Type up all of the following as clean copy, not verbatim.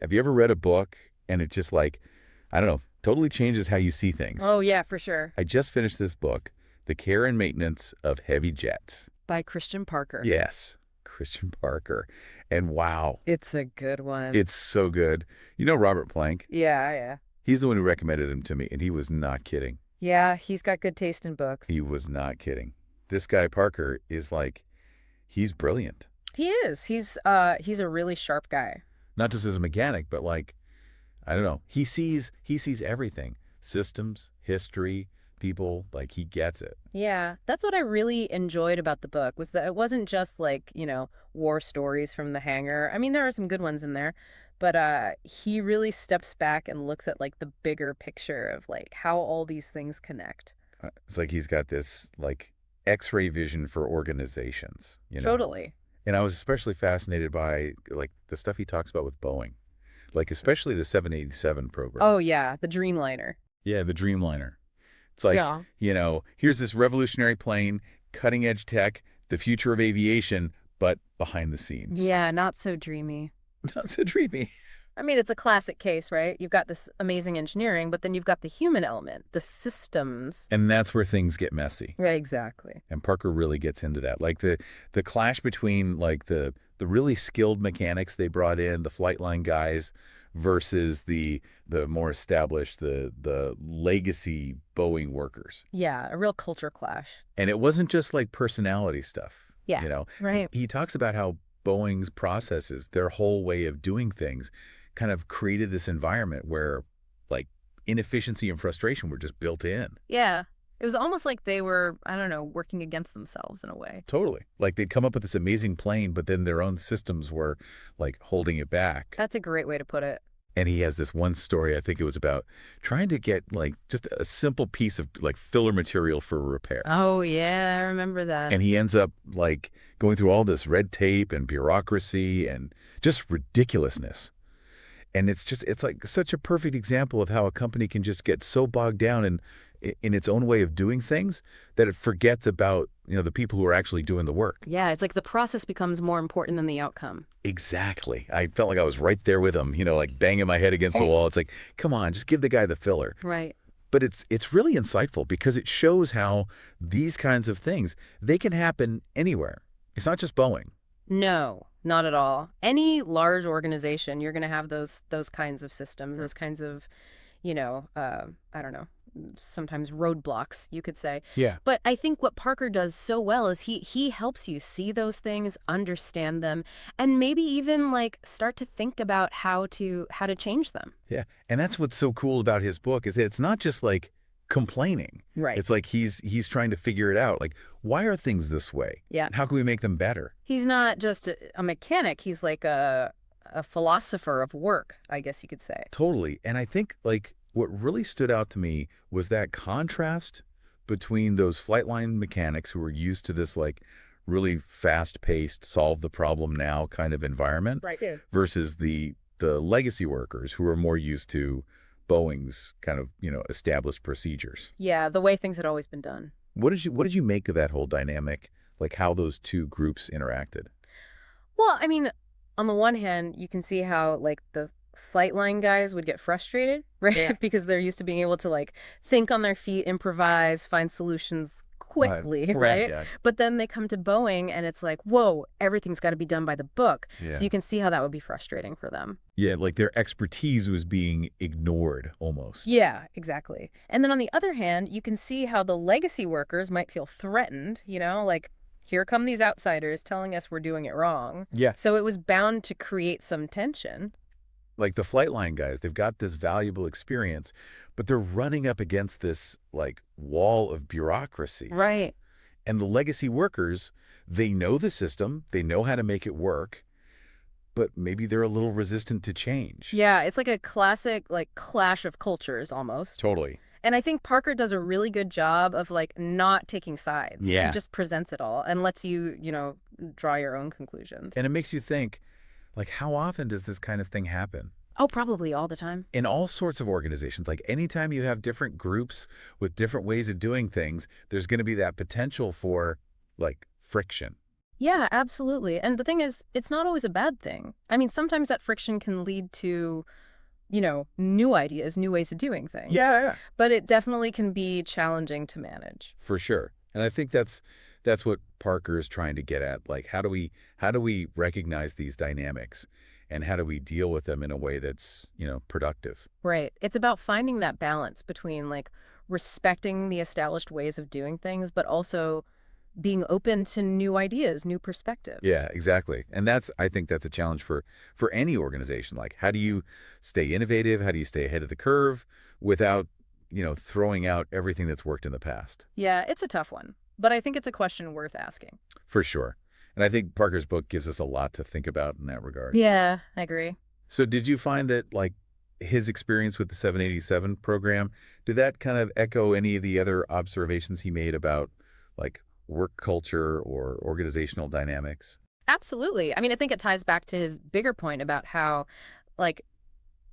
Have you ever read a book and it just like, I don't know, totally changes how you see things? Oh, yeah, for sure. I just finished this book, The Care and Maintenance of Heavy Jets. By Christian Parker. Yes, Christian Parker. And wow, It's a good one. it's so good. You know Robert Plank? Yeah, yeah. He's the one who recommended him to me, and he was not kidding. Yeah, he's got good taste in books. He was not kidding. This guy Parker is like, he's brilliant. He is. He's a really sharp guy. Not just as a mechanic, but like, I don't know. He sees everything. Systems, history, people, like he gets it. Yeah, that's what I really enjoyed about the book was that it wasn't just like, war stories from the hangar. I mean, there are some good ones in there, but he really steps back and looks at like the bigger picture of like how all these things connect. It's like he's got this like X-ray vision for organizations. Totally. And I was especially fascinated by like the stuff he talks about with Boeing, like especially the 787 program. Oh yeah, the Dreamliner. Yeah, the Dreamliner. It's like, Yeah. here's this revolutionary plane, cutting edge tech, the future of aviation, but behind the scenes. Yeah, not so dreamy. Not so dreamy. I mean, it's a classic case, right? You've got this amazing engineering, but then you've got the human element, the systems. And that's where things get messy. Right, exactly. And Parker really gets into that. Like the clash between like the really skilled mechanics they brought in, the flight line guys, versus the more established, the legacy Boeing workers. Yeah, a real culture clash. And it wasn't just like personality stuff, Yeah, you know. right. He talks about how Boeing's processes, their whole way of doing things, kind of created this environment where like inefficiency and frustration were just built in. Yeah. It was almost like they were, I don't know, working against themselves in a way. Totally. Like they'd come up with this amazing plane, but then their own systems were like holding it back. That's a great way to put it. And he has this one story, I think it was about trying to get like just a simple piece of like filler material for repair. Oh, yeah, I remember that. And he ends up like going through all this red tape and bureaucracy and just ridiculousness. And it's like such a perfect example of how a company can just get so bogged down in its own way of doing things that it forgets about, the people who are actually doing the work. Yeah, it's like the process becomes more important than the outcome. Exactly. I felt like I was right there with him, like banging my head against the wall. It's like, come on, just give the guy the filler. Right. But it's really insightful because it shows how these kinds of things, they can happen anywhere. It's not just Boeing. No, not at all. Any large organization, you're going to have those kinds of systems, those kinds of, I don't know, sometimes roadblocks, you could say. Yeah. But I think what Parker does so well is he helps you see those things, understand them, and maybe even like start to think about how to change them. Yeah. And that's what's so cool about his book is that it's not just like complaining. Right. It's like he's trying to figure it out. Like, why are things this way? Yeah. How can we make them better? He's not just a mechanic. He's like a philosopher of work, I guess you could say. Totally. And I think like what really stood out to me was that contrast between those flight line mechanics who were used to this like really fast-paced, solve the problem now kind of environment Right. Yeah. versus the legacy workers who are more used to Boeing's kind of, established procedures. Yeah, the way things had always been done. What did you make of that whole dynamic? Like how those two groups interacted? Well, I mean, on the one hand, you can see how like the flight line guys would get frustrated, right? Yeah. Because they're used to being able to like think on their feet, improvise, find solutions quickly, right? Yeah. But then they come to Boeing and it's like, whoa, everything's got to be done by the book. Yeah. So you can see how that would be frustrating for them. Yeah, like their expertise was being ignored almost. Yeah, exactly. And then on the other hand, you can see how the legacy workers might feel threatened, like here come these outsiders telling us we're doing it wrong. Yeah. So it was bound to create some tension. Like the flight line guys, they've got this valuable experience, but they're running up against this like wall of bureaucracy. Right. And the legacy workers, they know the system, they know how to make it work, but maybe they're a little resistant to change. Yeah, it's like a classic like clash of cultures almost. Totally. And I think Parker does a really good job of like not taking sides. Yeah. He just presents it all and lets you, draw your own conclusions. And it makes you think, like, how often does this kind of thing happen? Oh, probably all the time. In all sorts of organizations, like anytime you have different groups with different ways of doing things, there's going to be that potential for like friction. Yeah, absolutely. And the thing is, it's not always a bad thing. I mean, sometimes that friction can lead to, new ideas, new ways of doing things. Yeah, yeah. But it definitely can be challenging to manage. For sure. And I think that's what Parker is trying to get at. Like, how do we recognize these dynamics, and how do we deal with them in a way that's, productive? Right. It's about finding that balance between like respecting the established ways of doing things, but also being open to new ideas, new perspectives. Yeah, exactly. And I think that's a challenge for any organization. Like, how do you stay innovative? How do you stay ahead of the curve without, throwing out everything that's worked in the past? Yeah, it's a tough one, but I think it's a question worth asking. For sure. And I think Parker's book gives us a lot to think about in that regard. Yeah, I agree. So did you find that, like, his experience with the 787 program, did that kind of echo any of the other observations he made about, like, work culture or organizational dynamics? Absolutely. I mean, I think it ties back to his bigger point about how, like,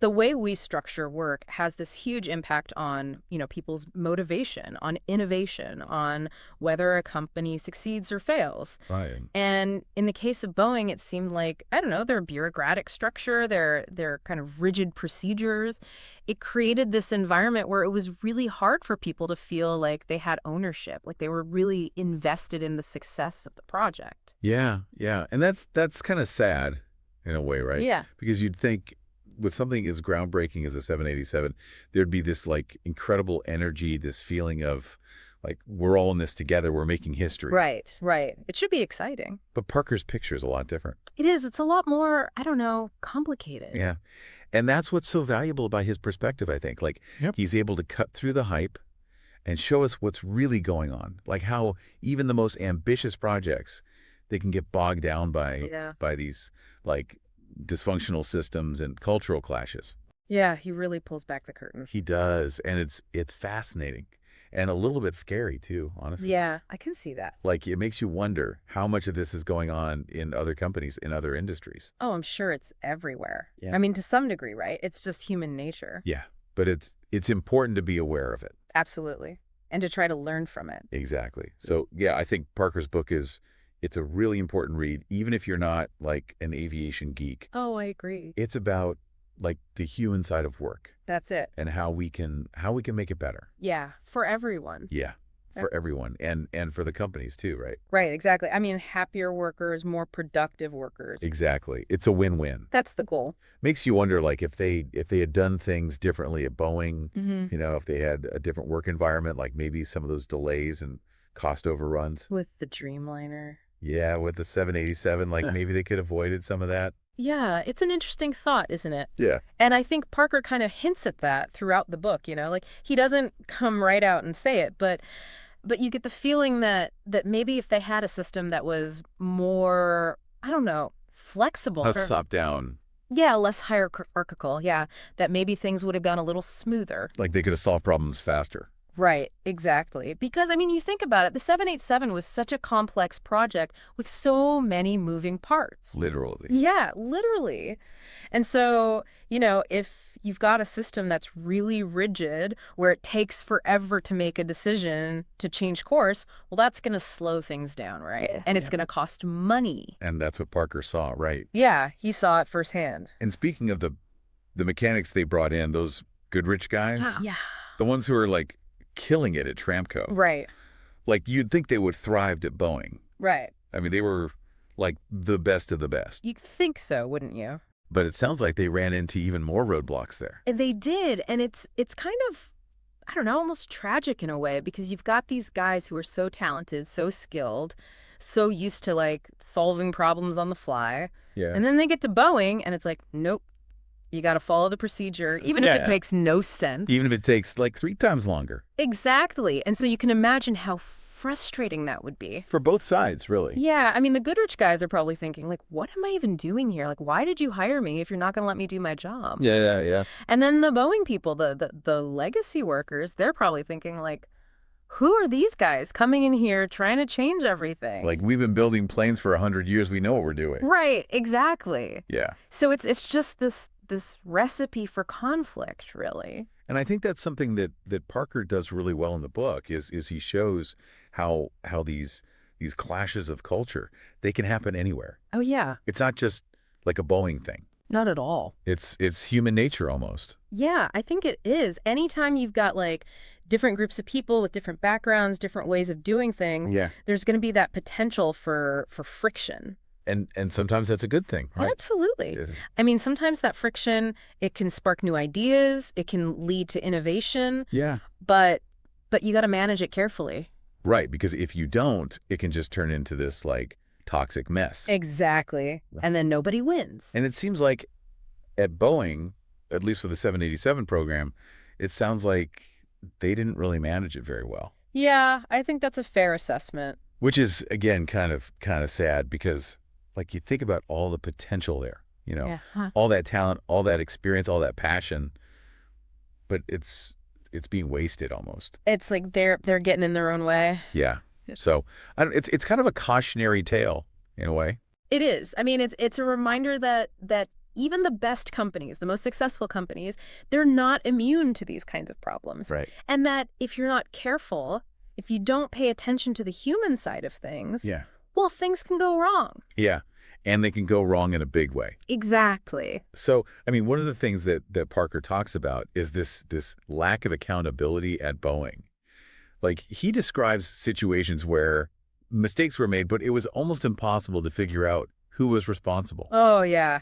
the way we structure work has this huge impact on, people's motivation, on innovation, on whether a company succeeds or fails. Right. And in the case of Boeing, it seemed like, I don't know, their bureaucratic structure, their kind of rigid procedures, it created this environment where it was really hard for people to feel like they had ownership, like they were really invested in the success of the project. Yeah, yeah. And that's kind of sad in a way, right? Yeah. Because you'd think with something as groundbreaking as a 787, there'd be this like incredible energy, this feeling of like we're all in this together, we're making history. Right, right. It should be exciting. But Parker's picture is a lot different. It is. It's a lot more, I don't know, complicated. Yeah. And that's what's so valuable about his perspective, I think. Like, Yep. he's able to cut through the hype and show us what's really going on. Like how even the most ambitious projects, they can get bogged down Yeah. by these like dysfunctional systems and cultural clashes. Yeah, he really pulls back the curtain. He does, and it's fascinating and a little bit scary too, honestly. Yeah, I can see that. Like it makes you wonder how much of this is going on in other companies, in other industries. Oh, I'm sure it's everywhere. Yeah. I mean, to some degree, right? It's just human nature. Yeah, but it's important to be aware of it. Absolutely. And to try to learn from it. Exactly. So yeah, I think Parker's book it's a really important read, even if you're not like an aviation geek. Oh, I agree. It's about like the human side of work That's it. and how we can make it better. Yeah, for everyone. Yeah, for everyone and for the companies too, right? Right, exactly. I mean, happier workers, more productive workers. Exactly. It's a win-win. That's the goal. Makes you wonder, like, if they had done things differently at Boeing, Mm-hmm. if they had a different work environment, like maybe some of those delays and cost overruns. With the Dreamliner. Yeah, with the 787, like maybe they could have avoided some of that. Yeah, it's an interesting thought, isn't it? Yeah. And I think Parker kind of hints at that throughout the book, like he doesn't come right out and say it, but you get the feeling that maybe if they had a system that was more, I don't know, flexible. Less top down. Yeah, less hierarchical. Yeah, that maybe things would have gone a little smoother. Like they could have solved problems faster. Right, exactly. Because, I mean, you think about it, the 787 was such a complex project with so many moving parts. Literally. Yeah, literally. And so, if you've got a system that's really rigid, where it takes forever to make a decision to change course, well, that's going to slow things down, right? Yeah. And it's going to cost money. And that's what Parker saw, right? Yeah, he saw it firsthand. And speaking of the mechanics they brought in, those Goodrich guys, Yeah. the ones who are like killing it at Tramco. Right, Like you'd think they would thrived at Boeing. right. I mean, they were like the best of the best. You'd think so, wouldn't you? But it sounds like they ran into even more roadblocks there. And they did, and it's kind of, I don't know, almost tragic in a way, because you've got these guys who are so talented, so skilled, so used to like solving problems on the fly. Yeah. And then they get to Boeing and it's like, nope, you got to follow the procedure, even if Yeah. it makes no sense. Even if it takes like 3 times longer. Exactly. And so you can imagine how frustrating that would be. For both sides, really. Yeah, I mean, the Goodrich guys are probably thinking, like, what am I even doing here? Like, why did you hire me if you're not going to let me do my job? Yeah. And then the Boeing people, the legacy workers, they're probably thinking, like, who are these guys coming in here trying to change everything? Like we've been building planes for 100 years. We know what we're doing. Right, exactly. Yeah. So it's just this recipe for conflict, really. And I think that's something that Parker does really well in the book is he shows how these these clashes of culture, they can happen anywhere. Oh, yeah. It's not just like a Boeing thing. Not at all. It's human nature almost. Yeah, I think it is. Anytime you've got like different groups of people with different backgrounds, different ways of doing things, Yeah. there's going to be that potential for friction. And sometimes that's a good thing, right? Absolutely. Yeah. I mean, sometimes that friction, it can spark new ideas, it can lead to innovation, Yeah. but you got to manage it carefully. Right, because if you don't, it can just turn into this like toxic mess. Exactly. And then nobody wins. And it seems like at Boeing, at least for the 787 program, it sounds like they didn't really manage it very well. Yeah, I think that's a fair assessment. Which is, again, kind of sad because, like, you think about all the potential there, Yeah. Huh. all that talent, all that experience, all that passion, but it's being wasted almost. It's like they're getting in their own way. Yeah. So it's kind of a cautionary tale in a way. It is. I mean, it's a reminder that even the best companies, the most successful companies, they're not immune to these kinds of problems. Right. And that if you're not careful, if you don't pay attention to the human side of things, Yeah. well, things can go wrong. Yeah. And they can go wrong in a big way. Exactly. So, I mean, one of the things that Parker talks about is this lack of accountability at Boeing. Like, he describes situations where mistakes were made, but it was almost impossible to figure out who was responsible. Oh, yeah.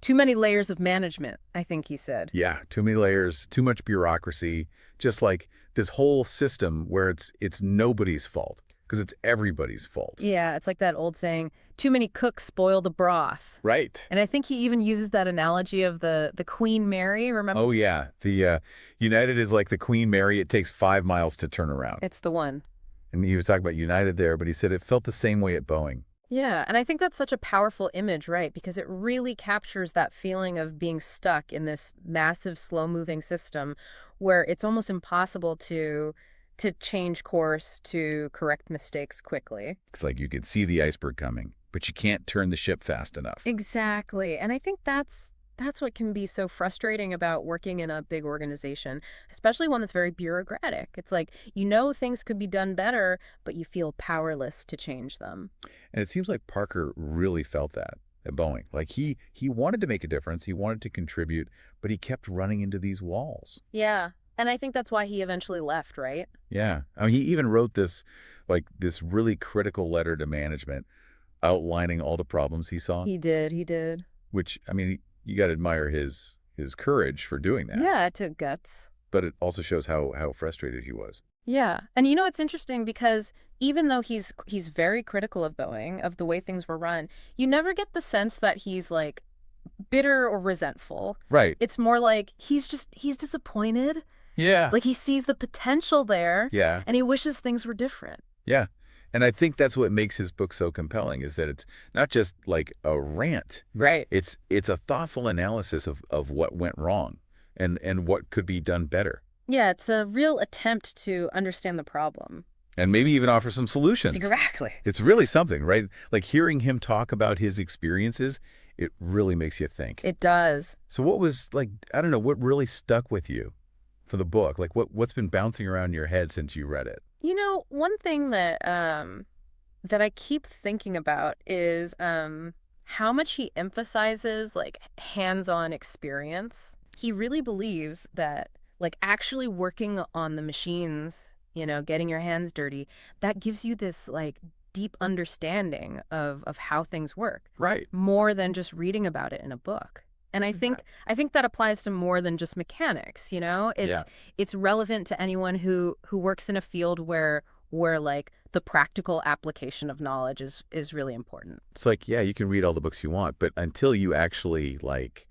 Too many layers of management, I think he said. Yeah, too many layers, too much bureaucracy, just like this whole system where it's nobody's fault because it's everybody's fault. Yeah, it's like that old saying, too many cooks spoil the broth. Right. And I think he even uses that analogy of the Queen Mary, remember? Oh, yeah. The United is like the Queen Mary. It takes 5 miles to turn around. It's the one. And he was talking about United there, but he said it felt the same way at Boeing. Yeah, and I think that's such a powerful image, right? Because it really captures that feeling of being stuck in this massive, slow-moving system where it's almost impossible to change course, to correct mistakes quickly. It's like you could see the iceberg coming, but you can't turn the ship fast enough. Exactly. And I think that's what can be so frustrating about working in a big organization, especially one that's very bureaucratic. It's like, things could be done better, but you feel powerless to change them. And it seems like Parker really felt that at Boeing. Like he wanted to make a difference, he wanted to contribute, but he kept running into these walls. Yeah. And I think that's why he eventually left, right? Yeah. I mean, he even wrote this really critical letter to management outlining all the problems he saw. He did. Which, I mean, you got to admire his courage for doing that. Yeah, it took guts. But it also shows how frustrated he was. Yeah. And it's interesting because even though he's very critical of Boeing, of the way things were run, you never get the sense that he's like bitter or resentful. Right. It's more like he's disappointed. Yeah. Like he sees the potential there. Yeah. And he wishes things were different. Yeah. And I think that's what makes his book so compelling is that it's not just like a rant. Right. It's a thoughtful analysis of what went wrong and what could be done better. Yeah, it's a real attempt to understand the problem. And maybe even offer some solutions. Exactly. It's really something, right? Like hearing him talk about his experiences, it really makes you think. It does. So what was like, I don't know, what really stuck with you for the book? Like what's been bouncing around in your head since you read it? One thing that I keep thinking about is how much he emphasizes like hands-on experience. He really believes that like actually working on the machines, getting your hands dirty, that gives you this like deep understanding of how things work. Right. More than just reading about it in a book. And I think that applies to more than just mechanics, It's relevant to anyone who works in a field where like the practical application of knowledge is really important. It's like, yeah, you can read all the books you want, but until you actually like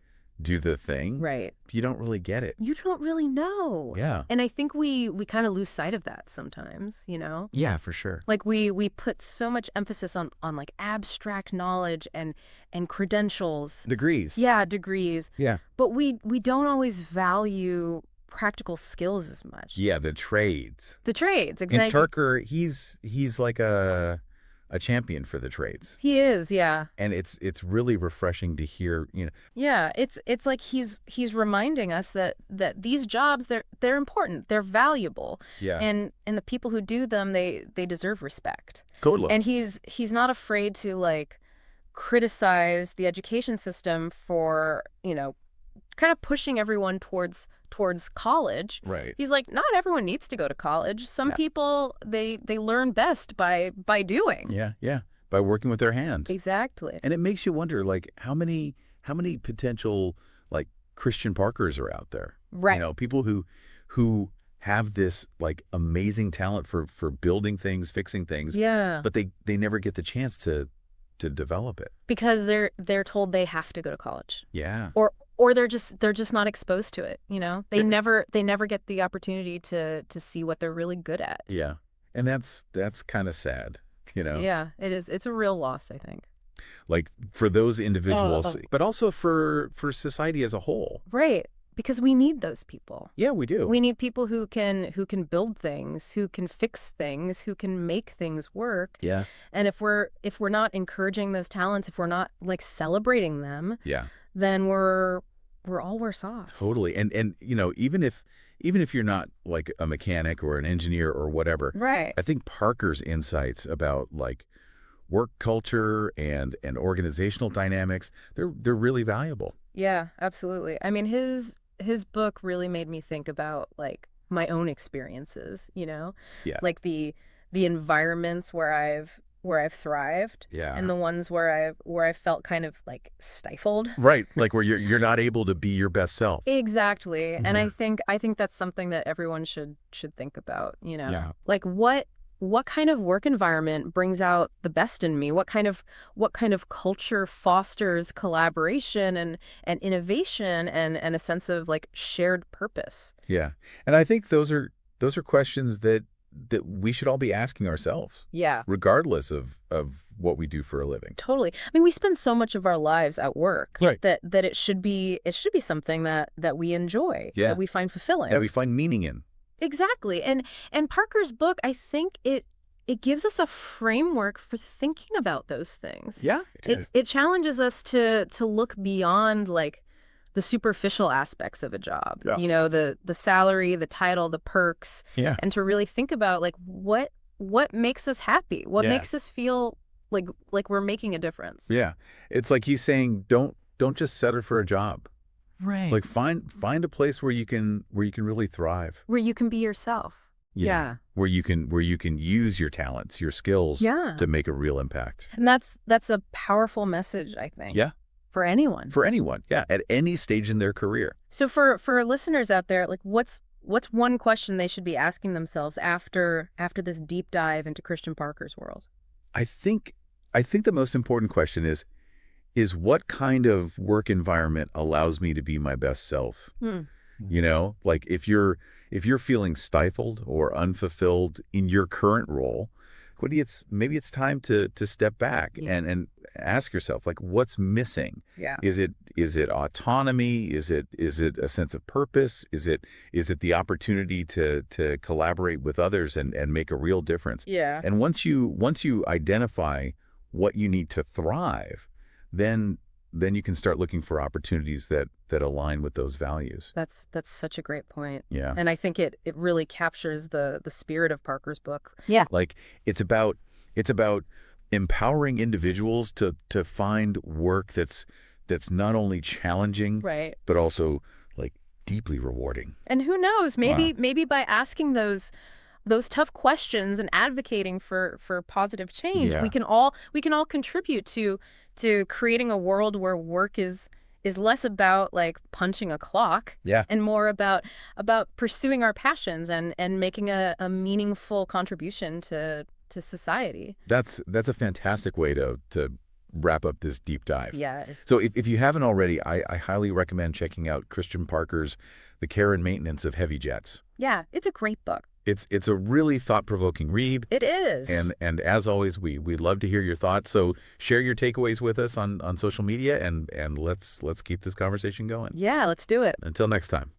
do the thing, right, you don't really get it. You don't really know. Yeah. And I think we kind of lose sight of that sometimes, Yeah, for sure. Like we put so much emphasis on like abstract knowledge and credentials. Degrees. Yeah, degrees. Yeah. But we don't always value practical skills as much. Yeah, the trades. The trades, exactly. And Tucker, he's like a a champion for the trades. He is, yeah. And it's really refreshing to hear, you know. Yeah, it's like he's reminding us that these jobs, they're important, they're valuable. Yeah. And the people who do them, they deserve respect. Totally. And he's not afraid to like criticize the education system for, kind of pushing everyone towards college. Right. He's like, not everyone needs to go to college. Some Yeah. people they learn best by doing. Yeah, yeah. By working with their hands. Exactly. And it makes you wonder, like, how many potential, like, Christian Parkers are out there? Right. You know, people who have this, like, amazing talent for building things, fixing things. Yeah. But they never get the chance to develop it. Because they're told they have to go to college. Yeah. Or they're just not exposed to it, They never get the opportunity to see what they're really good at. Yeah. And that's kind of sad, Yeah, it is. It's a real loss, I think. Like for those individuals, Oh. but also for society as a whole. Right. Because we need those people. Yeah, we do. We need people who can build things, who can fix things, who can make things work. Yeah. And if we're not encouraging those talents, if we're not like celebrating them, Yeah. then we're all worse off. Totally. And even if you're not like a mechanic or an engineer or whatever, Right. I think Parker's insights about like work culture and organizational dynamics, they're really valuable. Yeah, absolutely. I mean, his book really made me think about like my own experiences, Yeah. like the environments where I've thrived, Yeah. and the ones where I felt kind of like stifled. Right. Like where you're not able to be your best self. Exactly. And Yeah. I think that's something that everyone should think about, Yeah. Like what kind of work environment brings out the best in me? What kind of culture fosters collaboration and innovation and a sense of like shared purpose? Yeah. And I think those are questions that we should all be asking ourselves. Yeah. Regardless of what we do for a living. Totally. I mean, we spend so much of our lives at work, Right. that it should be something that we enjoy, Yeah. that we find fulfilling. That we find meaning in. Exactly. And Parker's book, I think it gives us a framework for thinking about those things. Yeah. It challenges us to look beyond like the superficial aspects of a job. Yes. The salary, the title, the perks, Yeah. and to really think about like what makes us happy, what Yeah. makes us feel like we're making a difference. Yeah. It's like he's saying, don't just settle for a job. Right. Like find a place where you can really thrive. Where you can be yourself. Yeah. Where you can use your talents, your skills Yeah. to make a real impact. And that's a powerful message, I think. Yeah. For anyone. For anyone. Yeah. At any stage in their career. So for listeners out there, like what's one question they should be asking themselves after this deep dive into Christian Parker's world? I think the most important question is what kind of work environment allows me to be my best self? Like if you're feeling stifled or unfulfilled in your current role, maybe it's time to step back and ask yourself, like, what's missing? Yeah. Is it autonomy? Is it a sense of purpose? Is it the opportunity to collaborate with others and make a real difference? Yeah. And once you identify what you need to thrive, then you can start looking for opportunities that align with those values. That's such a great point. Yeah. And I think it really captures the spirit of Parker's book. Yeah. Like it's about empowering individuals to find work that's not only challenging, Right. but also like deeply rewarding. And who knows, maybe by asking those tough questions and advocating for positive change, Yeah. we can all contribute to creating a world where work is less about like punching a clock, Yeah. and more about pursuing our passions and making a meaningful contribution to society. That's a fantastic way to wrap up this deep dive. Yeah. So if you haven't already, I highly recommend checking out Christian Parker's The Care and Maintenance of Heavy Jets. Yeah, it's a great book. It's a really thought-provoking read. It is. And as always, we'd love to hear your thoughts. So share your takeaways with us on social media and let's keep this conversation going. Yeah, let's do it. Until next time.